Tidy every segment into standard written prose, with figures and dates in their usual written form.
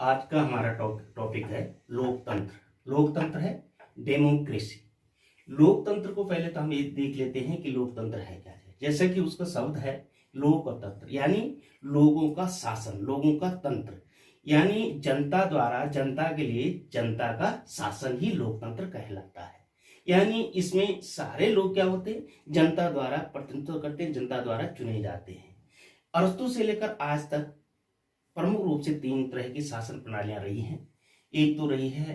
आज का हमारा टॉपिक है लोकतंत्र। लोकतंत्र है डेमोक्रेसी। लोकतंत्र को पहले तो हम ये देख लेते हैं कि लोकतंत्र है क्या है। जैसा कि उसका शब्द है लोकतंत्र, यानी लोगों का शासन, लोगों का तंत्र, यानी जनता द्वारा जनता के लिए जनता का शासन ही लोकतंत्र कहलाता है। यानी इसमें सारे लोग क्या होते हैं, जनता द्वारा प्रतिनिधित्व करते हैं, जनता द्वारा चुने जाते हैं। अरस्तु से लेकर आज तक प्रमुख रूप से 3 तरह की शासन प्रणालियां रही हैं। एक तो रही है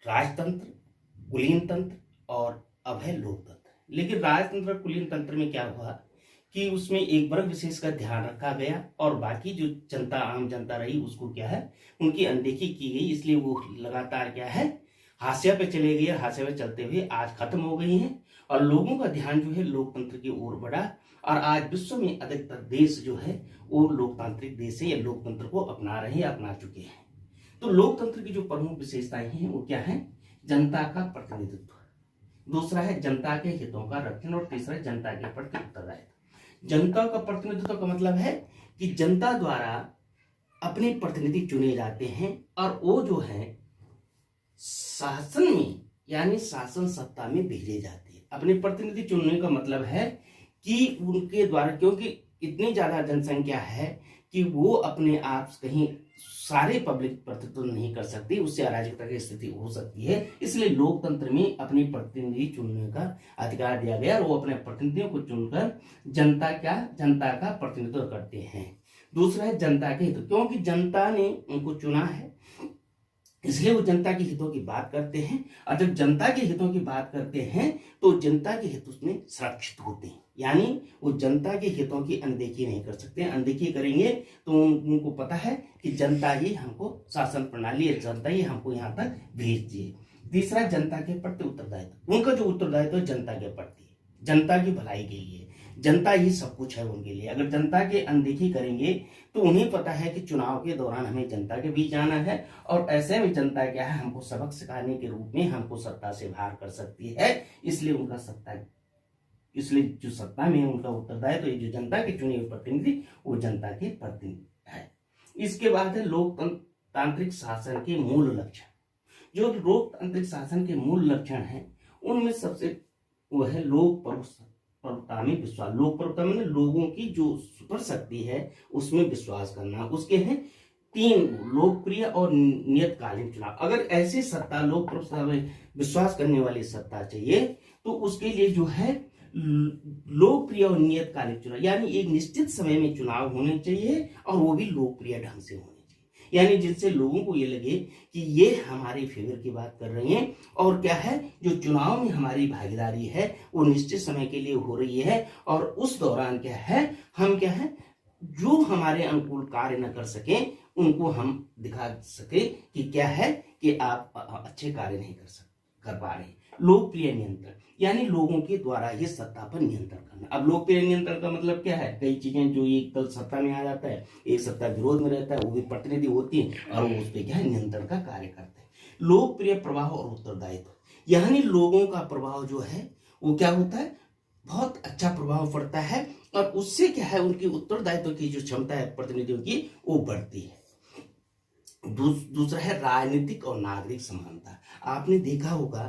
राजतंत्र, कुलीन तंत्र और अब है लोकतंत्र। लेकिन राजतंत्र और कुलीन तंत्र में क्या हुआ कि उसमें एक वर्ग विशेष का ध्यान रखा गया और बाकी जो जनता, आम जनता रही, उसको क्या है, उनकी अनदेखी की गई। इसलिए वो लगातार क्या है, हाशिया पे चले गए। हाशिया पे चलते हुए आज खत्म हो गई हैं और लोगों का ध्यान जो है लोकतंत्र की ओर बढ़ा। और आज विश्व में अधिकतर देश जो है वो लोकतांत्रिक देश है या लोकतंत्र को अपना रहे हैं, अपना चुके हैं। तो लोकतंत्र की जो प्रमुख विशेषताएं हैं वो क्या है, जनता का प्रतिनिधित्व, दूसरा है जनता के हितों का रक्षण और तीसरा है जनता के प्रति उत्तरदायित्व। जनता का प्रतिनिधित्व का मतलब है कि जनता द्वारा अपने प्रतिनिधि चुने जाते हैं और वो जो है शासन में यानी शासन सत्ता में भेजे जाते हैं। अपने प्रतिनिधि चुनने का मतलब है कि उनके द्वारा, क्योंकि इतनी ज्यादा जनसंख्या है कि वो अपने आप कहीं सारे पब्लिक प्रतिनिधित्व नहीं कर सकती, उससे अराजकता की स्थिति हो सकती है। इसलिए लोकतंत्र में अपने प्रतिनिधि चुनने का अधिकार दिया गया और वो अपने प्रतिनिधियों को चुनकर जनता का प्रतिनिधित्व करते हैं। दूसरा है जनता के हित, क्योंकि जनता ने उनको चुना है इसलिए वो जनता के हितों की बात करते हैं। और जब जनता के हितों की बात करते हैं तो जनता के हित उसमें सुरक्षित होते हैं, यानी वो जनता के हितों की अनदेखी नहीं कर सकते। अनदेखी करेंगे तो उनको पता है कि जनता ही हमको शासन प्रणाली है, जनता ही हमको यहाँ तक भेज दिए। तीसरा जनता के प्रति उत्तरदायित्व, उनका जो उत्तरदायित्व है जनता के प्रति, जनता की भलाई के लिए, जनता ही सब कुछ है उनके लिए। अगर जनता के अनदेखी करेंगे तो उन्हें पता है कि चुनाव के दौरान हमें जनता के बीच जाना है और ऐसे में जनता क्या है, हमको सबक सिखाने के रूप में हमको सत्ता से बाहर कर सकती है। इसलिए जो सत्ता में उनका उत्तरदायित्व, तो जो जनता के चुने हुए प्रतिनिधि वो जनता के प्रतिनिधि है। इसके बाद है लोकतांत्रिक शासन के मूल लक्षण। जो लोकतांत्रिक शासन के मूल लक्षण है उनमें सबसे वो है लोक प्रभुता में विश्वास। लोक प्रभुता में लोगों की जो सुपर शक्ति है उसमें विश्वास करना। उसके हैं 3 लोकप्रिय और नियतकालीन चुनाव। अगर ऐसी सत्ता, लोक प्रभुता में विश्वास करने वाली सत्ता चाहिए तो उसके लिए जो है लोकप्रिय और नियतकालिक चुनाव, यानी एक निश्चित समय में चुनाव होने चाहिए और वो भी लोकप्रिय ढंग से होने चाहिए, यानी जिनसे लोगों को ये लगे कि ये हमारे फेवर की बात कर रहे हैं और क्या है, जो चुनाव में हमारी भागीदारी है वो निश्चित समय के लिए हो रही है और उस दौरान क्या है, हम क्या है, जो हमारे अनुकूल कार्य न कर सके उनको हम दिखा सके कि क्या है कि आप अच्छे कार्य नहीं कर पा रहे। लोकप्रिय नियंत्रण, यानी लोगों के द्वारा ही सत्ता पर नियंत्रण करना। अब लोकप्रिय नियंत्रण का मतलब क्या है, कई चीजें जो एक दल सत्ता में आ जाता है, एक सत्ता विरोध में रहता है, वो भी प्रतिनिधि होती है और वो उस पर क्या है, नियंत्रण का कार्य करते हैं। लोकप्रिय प्रभाव और उत्तरदायित्व, यानी लोगों का प्रभाव जो है वो क्या होता है, बहुत अच्छा प्रभाव पड़ता है और उससे क्या है, उनकी उत्तरदायित्व की जो क्षमता है प्रतिनिधियों की वो बढ़ती है। दूसरा है राजनीतिक और नागरिक समानता। आपने देखा होगा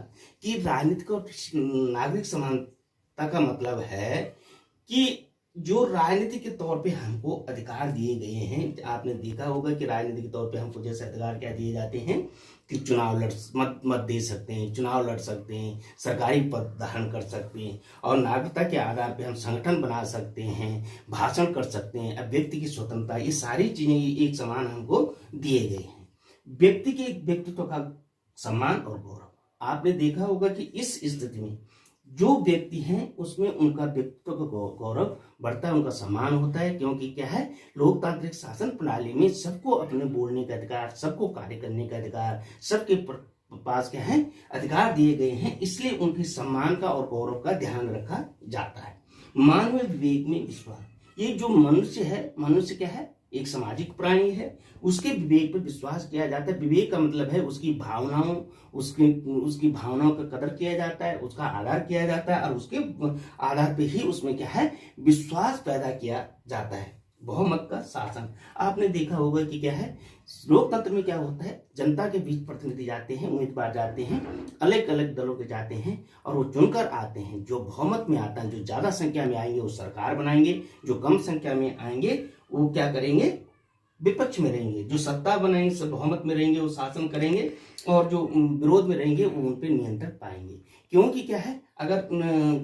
कि राजनीतिक और नागरिक समानता का मतलब है कि जो राजनीति के तौर पे हमको अधिकार दिए गए हैं, आपने देखा होगा कि राजनीति के तौर पे हमको जैसे अधिकार क्या दिए जाते हैं कि चुनाव मत दे सकते हैं, चुनाव लड़ सकते हैं, सरकारी पद धारण कर सकते हैं और नागरिकता के आधार पे हम संगठन बना सकते हैं, भाषण कर सकते हैं, व्यक्ति की स्वतंत्रता, ये सारी चीजें एक समान हमको दिए गए हैं। व्यक्ति के व्यक्तित्व का सम्मान और गौरव, आपने देखा होगा कि इस स्थिति में जो व्यक्ति हैं उसमें उनका व्यक्तित्व का गौरव बढ़ता है, उनका सम्मान होता है, क्योंकि क्या है, लोकतांत्रिक शासन प्रणाली में सबको अपने बोलने का अधिकार, सबको कार्य करने का अधिकार, सबके पास क्या है, अधिकार दिए गए हैं। इसलिए उनके सम्मान का और गौरव का ध्यान रखा जाता है। मानवीय विवेक में विश्वास, ये जो मनुष्य है, मनुष्य क्या है, एक सामाजिक प्राणी है, उसके विवेक पर विश्वास किया जाता है। विवेक का मतलब है उसकी भावनाओं, उसकी भावनाओं का कदर किया जाता है, उसका आदर किया जाता है और उसके आधार पे ही उसमें क्या है, विश्वास पैदा किया जाता है। बहुमत का शासन। आपने देखा होगा कि क्या है, लोकतंत्र में क्या होता है, जनता के बीच प्रतिनिधि जाते हैं, उम्मीदवार जाते हैं, अलग अलग दलों के जाते हैं और वो चुनकर आते हैं। जो बहुमत में आता है, जो ज्यादा संख्या में आएंगे वो सरकार बनाएंगे, जो कम संख्या में आएंगे वो क्या करेंगे, विपक्ष में रहेंगे। जो सत्ता बनाएंगे, सब बहुमत में रहेंगे, वो शासन करेंगे और जो विरोध में रहेंगे वो उन पर नियंत्रण पाएंगे। क्योंकि क्या है, अगर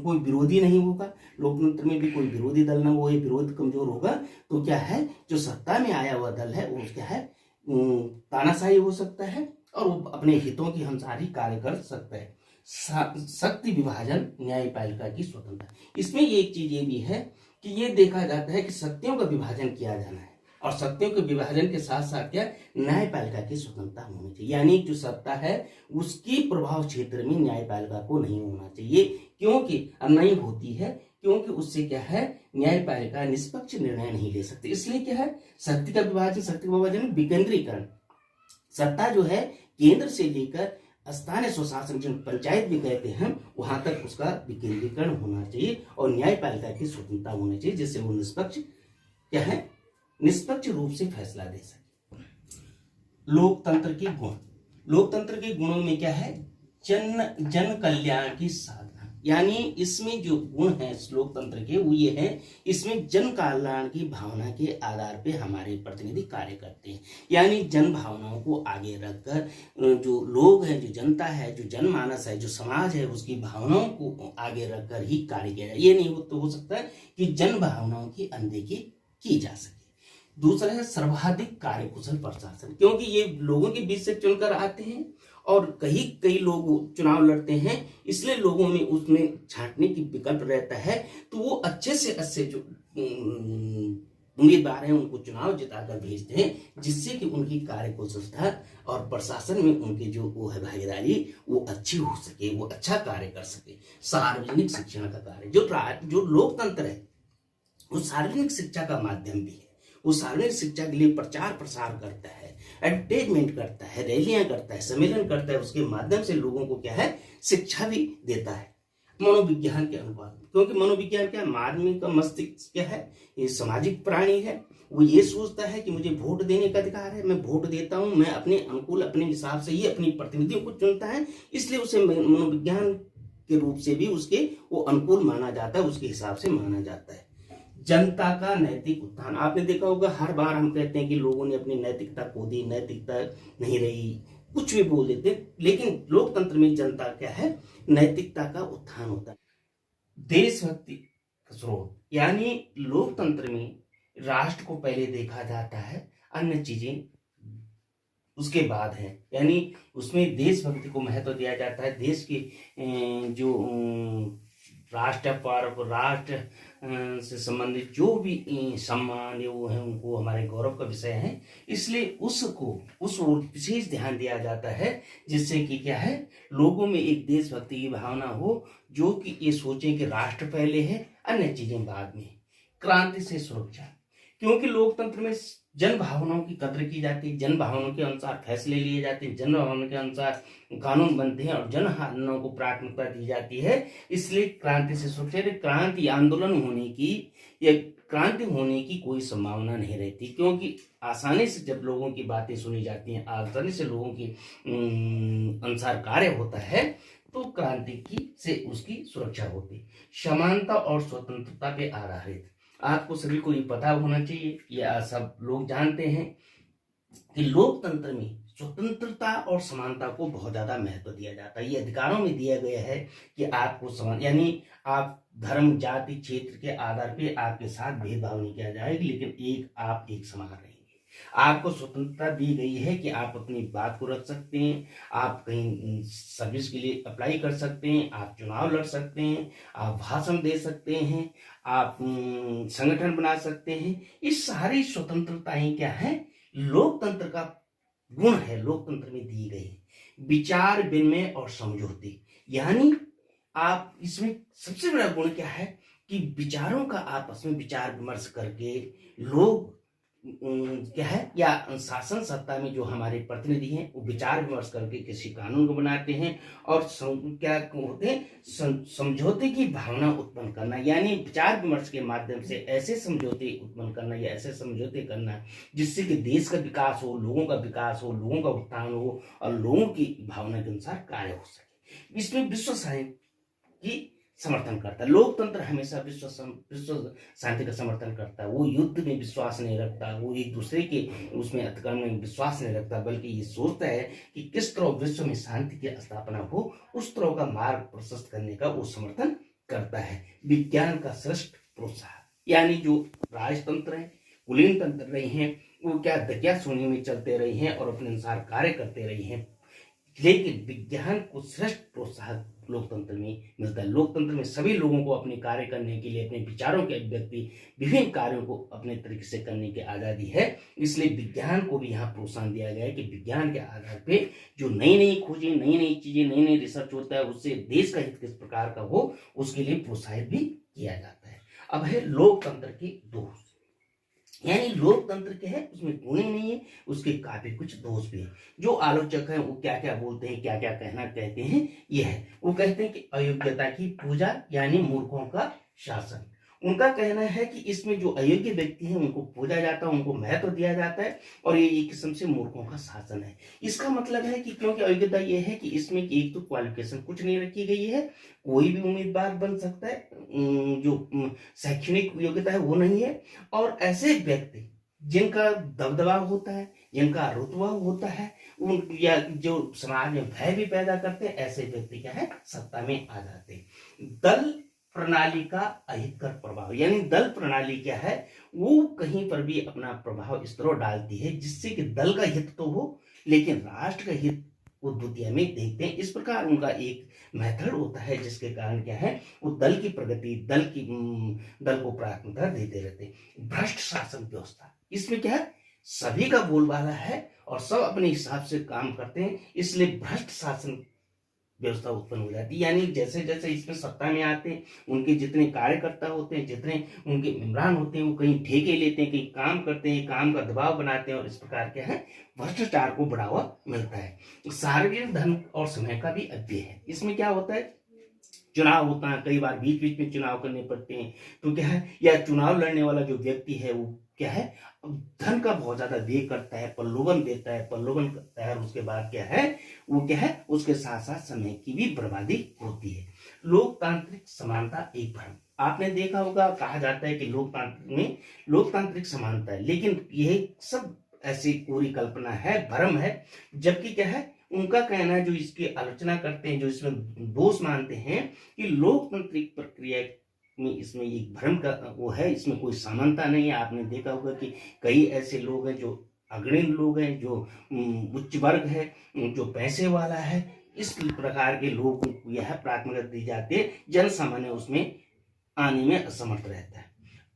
कोई विरोधी नहीं होगा, लोकतंत्र में भी कोई विरोधी दल ना हो, ये विरोध कमजोर होगा, तो क्या है, जो सत्ता में आया हुआ दल है वो क्या है, तानाशाही हो सकता है और वो अपने हितों की अनुसार ही कार्य कर सकता है। शक्ति विभाजन, न्यायपालिका की स्वतंत्रता। इसमें ये एक चीज ये भी है कि ये देखा जाता है कि शक्तियों का विभाजन किया जाना है और शक्तियों के विभाजन के साथ साथ क्या, न्यायपालिका की स्वतंत्रता होनी चाहिए। यानी जो सत्ता है उसकी प्रभाव क्षेत्र में न्यायपालिका को नहीं होना चाहिए। क्योंकि नहीं होती है, क्योंकि उससे क्या है, न्यायपालिका निष्पक्ष निर्णय नहीं ले सकती। इसलिए क्या है, शक्ति का विभाजन विकेंद्रीकरण। सत्ता जो है केंद्र से लेकर स्थानीय स्वशासन, जो पंचायत भी कहते हैं, वहां तक उसका विकेंद्रीकरण होना चाहिए और न्यायपालिका की स्वतंत्रता होनी चाहिए, जिससे वो निष्पक्ष क्या है, निष्पक्ष रूप से फैसला दे सके। लोकतंत्र के गुण। लोकतंत्र के गुणों में क्या है, जन कल्याण की साधना। यानी इसमें जो गुण है लोकतंत्र के वो ये है, इसमें जन कल्याण की भावना के आधार पे हमारे प्रतिनिधि कार्य करते हैं। यानी जन भावनाओं को आगे रखकर जो लोग हैं, जो जनता है, जो जनमानस है, जो समाज है, उसकी भावनाओं को आगे रखकर ही कार्य किया जाए। ये नहीं हो सकता है कि जन भावनाओं की अनदेखी की जा सके। दूसरा है सर्वाधिक कार्यकुशल प्रशासन। क्योंकि ये लोगों के बीच से चुनकर आते हैं और कई लोग चुनाव लड़ते हैं, इसलिए लोगों में उसमें छांटने की विकल्प रहता है, तो वो अच्छे से अच्छे जो उम्मीदवार हैं उनको चुनाव जिताकर भेजते हैं, जिससे कि उनकी कार्यकुशलता और प्रशासन में उनकी जो वो है भागीदारी वो अच्छी हो सके, वो अच्छा कार्य कर सके। सार्वजनिक शिक्षण का कार्य, जो लोकतंत्र है वो सार्वजनिक शिक्षा का माध्यम भी है। वो सार्वजनिक शिक्षा के लिए प्रचार प्रसार करता है, एडवर्टाइजमेंट करता है, रैलियां करता है, सम्मेलन करता है, उसके माध्यम से लोगों को क्या है, शिक्षा भी देता है। मनोविज्ञान के अनुपात, क्योंकि मनोविज्ञान क्या है, आदमी का मस्तिष्क क्या है, ये सामाजिक प्राणी है। वो ये सोचता है कि मुझे वोट देने का अधिकार है, मैं वोट देता हूं, मैं अपने अनुकूल अपने हिसाब से ही अपनी प्रतिनिधियों को चुनता है, इसलिए उसे मनोविज्ञान के रूप से भी उसके वो अनुकूल माना जाता है, उसके हिसाब से माना जाता है। जनता का नैतिक उत्थान। आपने देखा होगा हर बार हम कहते हैं कि लोगों ने अपनी नैतिकता खो दी, नैतिकता नहीं रही, कुछ भी बोल देते, लेकिन लोकतंत्र में जनता क्या है, नैतिकता का उत्थान होता है। देशभक्ति का स्रोत, यानी लोकतंत्र में राष्ट्र को पहले देखा जाता है, अन्य चीजें उसके बाद है। यानी उसमें देशभक्ति को महत्व दिया जाता है। देश के जो राष्ट्र पर्व, राष्ट्र से संबंधित जो भी सम्मान वो है, उनको हमारे गौरव का विषय है, इसलिए उस ओर विशेष ध्यान दिया जाता है, जिससे कि क्या है, लोगों में एक देशभक्ति की भावना हो, जो कि ये सोचें कि राष्ट्र पहले है, अन्य चीजें बाद में। क्रांति से सुरक्षा, क्योंकि लोकतंत्र में जन भावनाओं की कद्र की जाती है, जन भावनाओं के अनुसार फैसले लिए जाते हैं, जन भावनाओं के अनुसार कानून बनते हैं और जन भावनाओं को प्राथमिकता दी जाती है। इसलिए क्रांति से सुरक्षा, क्रांति आंदोलन होने की या क्रांति होने की कोई संभावना नहीं रहती, क्योंकि आसानी से जब लोगों की बातें सुनी जाती हैं, आसानी से लोगों के अनुसार कार्य होता है, तो क्रांति की से उसकी सुरक्षा होती। समानता और स्वतंत्रता पे आधारित। आपको सभी को ये पता होना चाहिए, या सब लोग जानते हैं कि लोकतंत्र में स्वतंत्रता और समानता को बहुत ज्यादा महत्व दिया जाता है। ये अधिकारों में दिया गया है कि आपको समान, यानी आप धर्म, जाति, क्षेत्र के आधार पे आपके साथ भेदभाव नहीं किया जाएगा, लेकिन आप एक समान रहेंगे। आपको स्वतंत्रता दी गई है कि आप अपनी बात को रख सकते हैं, आप कहीं सर्विस के लिए अप्लाई कर सकते हैं, आप चुनाव लड़ सकते हैं, आप भाषण दे सकते हैं, आप संगठन बना सकते हैं। ये सारी स्वतंत्रताएं क्या है, लोकतंत्र का गुण है, लोकतंत्र में दी गई। विचार विनिमय और समझौते, यानी आप इसमें सबसे बड़ा गुण क्या है कि विचारों का आपस में विचार विमर्श करके लोग क्या है, या शासन सत्ता में जो हमारे प्रतिनिधि हैं वो विचार विमर्श करके किसी कानून को बनाते हैं और क्या होते हैं, समझौते की भावना उत्पन्न करना, यानी विचार विमर्श के माध्यम से ऐसे समझौते उत्पन्न करना या ऐसे समझौते करना जिससे कि देश का विकास हो, लोगों का विकास हो, लोगों का उत्थान हो और लोगों की भावना के अनुसार कार्य हो सके। इसमें विश्व की समर्थन करता है। लोकतंत्र हमेशा विश्व शांति का समर्थन करता है। वो युद्ध में विश्वास नहीं रखता, वो एक दूसरे के उसमें अतिक्रमण में विश्वास नहीं रखता, बल्कि ये सोचता है कि किस तरह विश्व में शांति की स्थापना हो, उस तरह का मार्ग प्रशस्त करने का वो समर्थन करता है। विज्ञान का श्रेष्ठ प्रोत्साहन, यानी जो राजतंत्र है, कुलीन तंत्र रहे हैं, वो क्या दकिया सोने में चलते रहे हैं और अपने अनुसार कार्य करते रहे हैं, लेकिन विज्ञान को श्रेष्ठ प्रोत्साहन लोकतंत्र में मिलता है। लोकतंत्र में सभी लोगों को अपने कार्य करने के लिए, अपने विचारों के अभिव्यक्ति, विभिन्न कार्यों को अपने तरीके से करने की आजादी है। इसलिए विज्ञान को भी यहाँ प्रोत्साहन दिया गया है कि विज्ञान के आधार पे जो नई नई खोजें, नई नई चीजें, नई नई रिसर्च होता है, उससे देश का हित किस प्रकार का हो, उसके लिए प्रोत्साहित भी किया जाता है। अब है लोकतंत्र के दोष, यानी लोकतंत्र के है उसमें गुण ही नहीं है, उसके काफी कुछ दोष भी है। जो आलोचक हैं वो क्या क्या बोलते हैं, क्या क्या कहते हैं, यह है, वो कहते हैं कि अयोग्यता की पूजा यानी मूर्खों का शासन। उनका कहना है कि इसमें जो अयोग्य व्यक्ति हैं उनको पूजा जाता है, उनको महत्व दिया जाता है और ये एक किस्म से मूर्खों का शासन है। इसका मतलब है कि क्योंकि अयोग्यता ये है कि इसमें एक तो क्वालिफिकेशन कुछ नहीं रखी गई है, कोई भी उम्मीदवार बन सकता है, जो शैक्षणिक योग्यता है वो नहीं है, और ऐसे व्यक्ति जिनका दबदबा होता है, जिनका रुतबा होता है, उन या जो समाज में भय भी पैदा करते हैं, ऐसे व्यक्ति क्या है सत्ता में आ जाते हैं। दल प्रणाली का अहितकर प्रभाव, यानी दल प्रणाली क्या है, वो कहीं पर भी अपना प्रभाव इस तरह डालती है जिससे कि दल का हित तो हो लेकिन राष्ट्र का हित वो द्वितीय में देखते हैं। इस प्रकार उनका एक मेथड होता है जिसके कारण क्या है, वो दल की प्रगति, दल को प्राथमिकता देते रहते हैं। भ्रष्ट शासन व्यवस्था, इसमें क्या है, सभी का बोलबाला है और सब अपने हिसाब से काम करते हैं, इसलिए भ्रष्ट शासन व्यवस्था उत्पन्न हो जाती है। यानी जैसे जैसे इसमें सत्ता में आते हैं, उनके जितने कार्यकर्ता होते हैं, जितने उनके इमरान होते हैं, वो कहीं ठेके लेते हैं, कहीं काम करते हैं, काम का दबाव बनाते हैं और इस प्रकार क्या है भ्रष्टाचार को बढ़ावा मिलता है। सार्वजनिक धन और समय का भी अपव्यय है। इसमें क्या होता है, चुनाव होता है, कई बार बीच बीच में चुनाव करने पड़ते हैं, तो क्या है, या चुनाव लड़ने वाला जो व्यक्ति है वो क्या है धन का बहुत ज्यादा व्यय करता है, प्रलोभन देता है, प्रलोभन करता है, और उसके बाद क्या है, वो क्या है, उसके साथ साथ समय की भी बर्बादी होती है। लोकतांत्रिक समानता एक भ्रम, आपने देखा होगा, कहा जाता है कि लोकतंत्र में लोकतांत्रिक समानता है, लेकिन यह सब ऐसी पूरी कल्पना है, भ्रम है। जबकि क्या है, उनका कहना है, जो इसकी आलोचना करते हैं, जो इसमें दोष मानते हैं कि लोकतांत्रिक प्रक्रिया में इसमें एक भ्रम का वो है, इसमें कोई समानता नहीं है। आपने देखा होगा कि कई ऐसे लोग हैं जो अग्रणी लोग हैं, जो उच्च वर्ग है, जो पैसे वाला है, इस प्रकार के लोगों को यह प्राथमिकता दी जाती है, जन सामान्य उसमें आने में असमर्थ रहता है।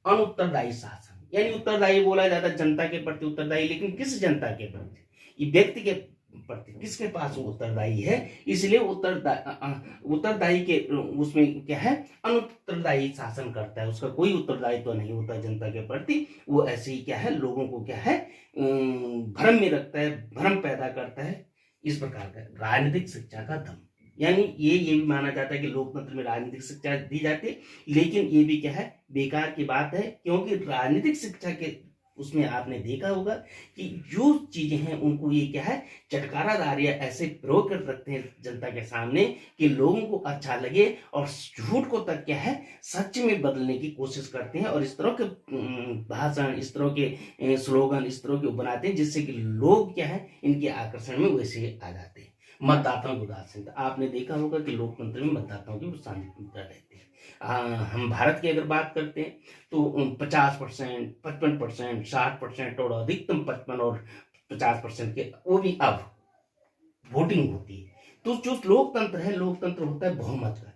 अनुत्तरदायी शासन, यानी उत्तरदायी बोला जाता है जनता के प्रति उत्तरदायी, लेकिन किस जनता के प्रति, ये व्यक्ति के प्रति किसके पास वो उत्तरदायी है, इसलिए उत्तरदायी के उसमें क्या है, अनुत्तरदायी शासन करता है, उसका कोई उत्तरदायित्व नहीं होता जनता के प्रति। वो ऐसे ही क्या है, लोगों को क्या है भ्रम में रखता है, भ्रम पैदा करता है। इस प्रकार का राजनीतिक शिक्षा का दम, यानी ये भी माना जाता है कि लोकतंत्र में राजनीतिक शिक्षा दी जाती है, लेकिन ये भी क्या है बेकार की बात है, क्योंकि राजनीतिक शिक्षा के उसमें आपने देखा होगा कि जो चीजें हैं उनको ये क्या है चटकारादार या ऐसे प्रयोग कर रखते हैं जनता के सामने कि लोगों को अच्छा लगे, और झूठ को तक क्या है सच में बदलने की कोशिश करते हैं, और इस तरह के भाषण, इस तरह के स्लोगन, इस तरह के बनाते हैं जिससे कि लोग क्या है इनके आकर्षण में वैसे आ जाते हैं। मतदाताओं की उदासीनता, आपने देखा होगा कि लोकतंत्र में मतदाताओं की उदासीनता रहती है। हम भारत की अगर बात करते हैं तो 50%, 55%, 60% और अधिकतम 55 और 50% के वो भी अब वोटिंग होती है। तो जो लोकतंत्र है, लोकतंत्र होता है बहुमत का।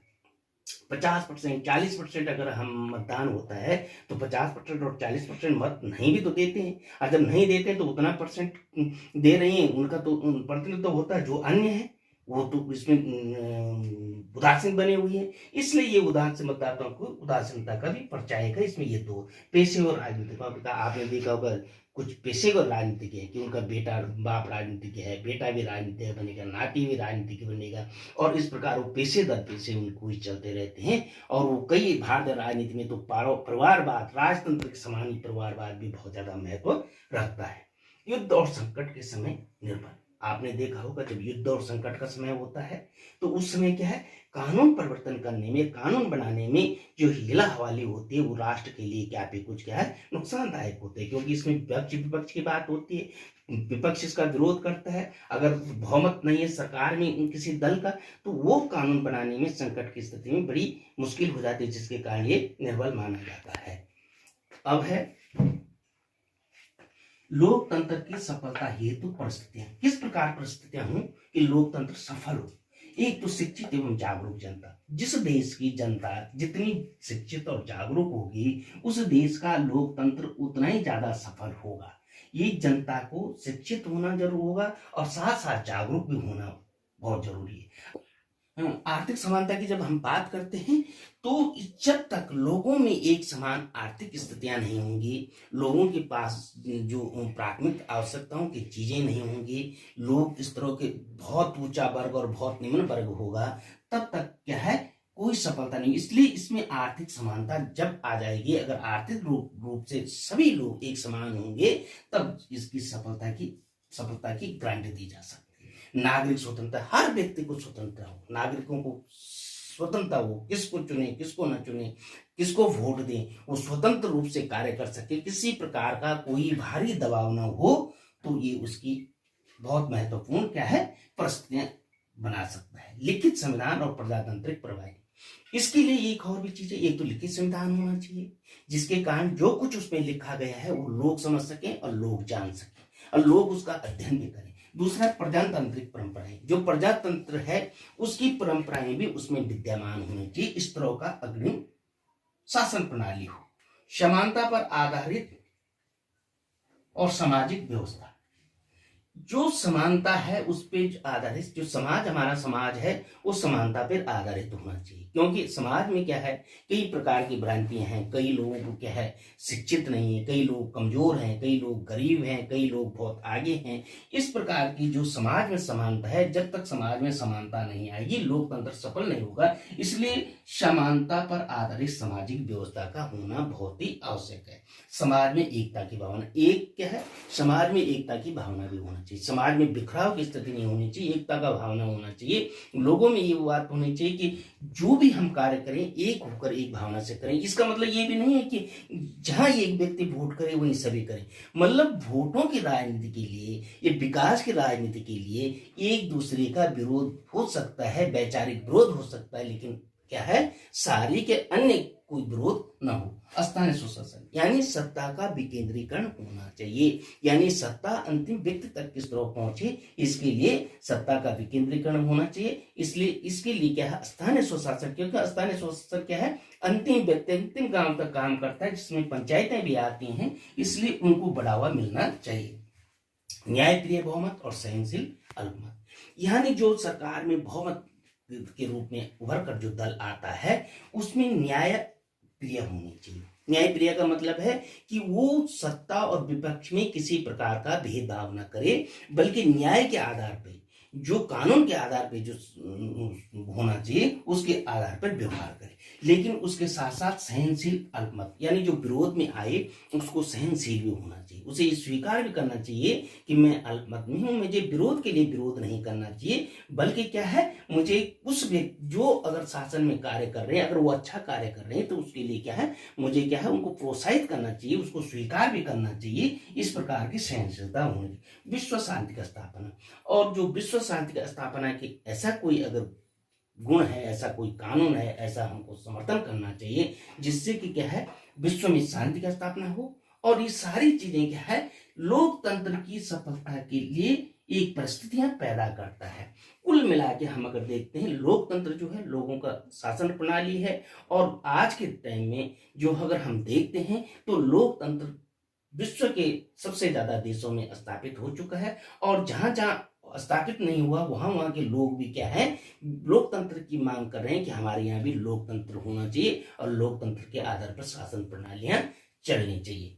50%, 40% अगर हम मतदान होता है तो 50% और 40% मत नहीं भी तो देते हैं, और जब नहीं देते हैं तो उतना परसेंट दे रही हैं, उनका तो प्रतिनिधित्व होता है। जो अन्य है वो तो इसमें उदासीन बने हुए हैं, इसलिए ये उदासीन मतदाताओं को उदासीनता का भी परिचायक है। इसमें ये दो पेशे और राजनीतिक, आपने देखा होगा कुछ पेशेवर राजनीतिक है कि उनका बेटा बाप राजनीतिक है, बेटा भी राजनीतिक बनेगा, नाती भी राजनीतिक बनेगा, और इस प्रकार वो पेशेदर पेशे उनको ही चलते रहते हैं। और वो कई भारतीय राजनीति में तो परिवारवाद, राजतंत्र के समान ही परिवारवाद भी बहुत ज्यादा महत्व रखता है। युद्ध और संकट के समय निर्भर, आपने देखा होगा जब युद्ध और संकट का समय होता है तो उस समय क्या है, कानून परिवर्तन करने में, कानून बनाने में जो हीला हवाली होती है वो राष्ट्र के लिए क्या पे कुछ क्या है नुकसानदायक होते हैं, क्योंकि इसमें विपक्ष विपक्ष की बात होती है, विपक्ष इसका विरोध करता है, अगर बहुमत नहीं है सरकार में किसी दल का तो वो कानून बनाने में संकट की स्थिति में बड़ी मुश्किल हो जाती है, जिसके कारण ये निर्बल माना जाता है। अब है लोकतंत्र की सफलता हेतु परिस्थितियां, किस प्रकार परिस्थितियां हों कि लोकतंत्र सफल हो। एक तो शिक्षित एवं जागरूक जनता, जिस देश की जनता जितनी शिक्षित और जागरूक होगी उस देश का लोकतंत्र उतना ही ज्यादा सफल होगा। ये जनता को शिक्षित होना जरूर होगा और साथ साथ जागरूक भी होना बहुत जरूरी है। आर्थिक समानता की जब हम बात करते हैं तो जब तक लोगों में एक समान आर्थिक स्थितियां नहीं होंगी, लोगों के पास जो प्राथमिक आवश्यकताओं की चीजें नहीं होंगी, लोग इस तरह के बहुत ऊंचा वर्ग और बहुत निम्न वर्ग होगा, तब तक क्या है कोई सफलता नहीं। इसलिए इसमें आर्थिक समानता जब आ जाएगी, अगर आर्थिक रूप से सभी लोग एक समान होंगे तब इसकी सफलता की गारंटी दी जा सकती है। नागरिक स्वतंत्रता, हर व्यक्ति को स्वतंत्रता हो, नागरिकों को स्वतंत्रता हो, किसको चुने किसको न चुने, किसको वोट दें, वो स्वतंत्र रूप से कार्य कर सके, किसी प्रकार का कोई भारी दबाव न हो, तो ये उसकी बहुत महत्वपूर्ण क्या है परिस्थितियां बना सकता है। लिखित संविधान और प्रजातांत्रिक प्रणाली, इसके लिए एक और भी चीज है, एक तो लिखित संविधान होना चाहिए जिसके कारण जो कुछ उसमें लिखा गया है वो लोग समझ सके और लोग जान सके और लोग उसका अध्ययन भी करें। दूसरा प्रजातांत्रिक परंपराएं, जो प्रजातंत्र है उसकी परंपराएं भी उसमें विद्यमान होनी चाहिए, इस तरह का अग्रिम शासन प्रणाली हो। समानता पर आधारित और सामाजिक व्यवस्था, जो समानता है उस पर आधारित, जो समाज हमारा समाज है वो समानता पर आधारित होना चाहिए, क्योंकि समाज में क्या है कई प्रकार की भ्रांतियां हैं, कई लोगों को क्या है शिक्षित नहीं है, कई लोग कमजोर हैं, कई लोग गरीब हैं, कई लोग बहुत आगे हैं। इस प्रकार की जो समाज में समानता है, जब तक समाज में समानता नहीं आएगी लोकतंत्र सफल नहीं होगा। इसलिए समानता पर आधारित सामाजिक व्यवस्था का होना बहुत ही आवश्यक है। समाज में एकता की भावना, एक क्या है समाज में एकता की भावना भी होना चाहिए, समाज में बिखराव की स्थिति नहीं होनी चाहिए, एकता का भावना होना चाहिए। लोगों में ये बात होनी चाहिए कि जो भी हम कार्य करें एक होकर एक भावना से करें। इसका मतलब ये भी नहीं है कि जहां एक व्यक्ति वोट करे वहीं सभी करें, मतलब वोटों की राजनीति के लिए या विकास की राजनीति के लिए एक दूसरे का विरोध हो सकता है, वैचारिक विरोध हो सकता है, लेकिन क्या है सारी के अन्य कोई विरोध ना हो। स्थानीय सुशासन यानी सत्ता का विकेंद्रीकरण होना चाहिए, यानी सत्ता अंतिम व्यक्ति तक किस तरह पहुंचे इसके लिए सत्ता का विकेंद्रीकरण होना चाहिए। इसलिए इसके लिए क्या है स्थानीय स्वशासन, क्योंकि स्थानीय स्वशासन क्या है अंतिम व्यक्ति अंतिम गांव तक काम करता है, जिसमें पंचायतें भी आती हैं, इसलिए उनको बढ़ावा मिलना चाहिए। न्यायप्रिय बहुमत और सहनशील अल्पमत, यानी जो सरकार में बहुमत के रूप में उभर कर जो दल आता है उसमें न्याय प्रिय होनी चाहिए। न्याय प्रिय का मतलब है कि वो सत्ता और विपक्ष में किसी प्रकार का भेदभाव न करे, बल्कि न्याय के आधार पर, जो कानून के आधार पर जो होना चाहिए उसके आधार पर व्यवहार करे, लेकिन उसके साथ साथ सहनशील अल्पमत, यानी जो विरोध में आए उसको सहनशील भी होना चाहिए, उसे ये स्वीकार भी करना चाहिए कि मैं अल्पमत में हूं, मुझे विरोध के लिए विरोध नहीं करना चाहिए, बल्कि क्या है मुझे उस जो अगर शासन में कार्य कर रहे हैं अगर वो अच्छा कार्य कर रहे हैं तो उसके लिए क्या है मुझे क्या है उनको प्रोत्साहित करना चाहिए, उसको स्वीकार भी करना चाहिए। इस प्रकार की सहनशीलता होनी चाहिए। विश्व शांति का स्थापना, और जो विश्व शांति का स्थापना की ऐसा कोई अगर गुण है, ऐसा कोई कानून है, ऐसा हमको समर्थन करना चाहिए जिससे कि क्या है विश्व में शांति का स्थापना हो। और ये सारी चीजें क्या है लोकतंत्र की सफलता के लिए एक परिस्थितियां पैदा करता है। कुल मिला के हम अगर देखते हैं लोकतंत्र जो है लोगों का शासन प्रणाली है, और आज के टाइम में जो अगर हम देखते हैं तो लोकतंत्र विश्व के सबसे ज्यादा देशों में स्थापित हो चुका है, और जहां जहां स्थापित नहीं हुआ, वहां के लोग भी क्या है, लोकतंत्र की मांग कर रहे हैं कि हमारे यहाँ भी लोकतंत्र होना चाहिए और लोकतंत्र के आधार पर शासन प्रणालियां चलनी चाहिए।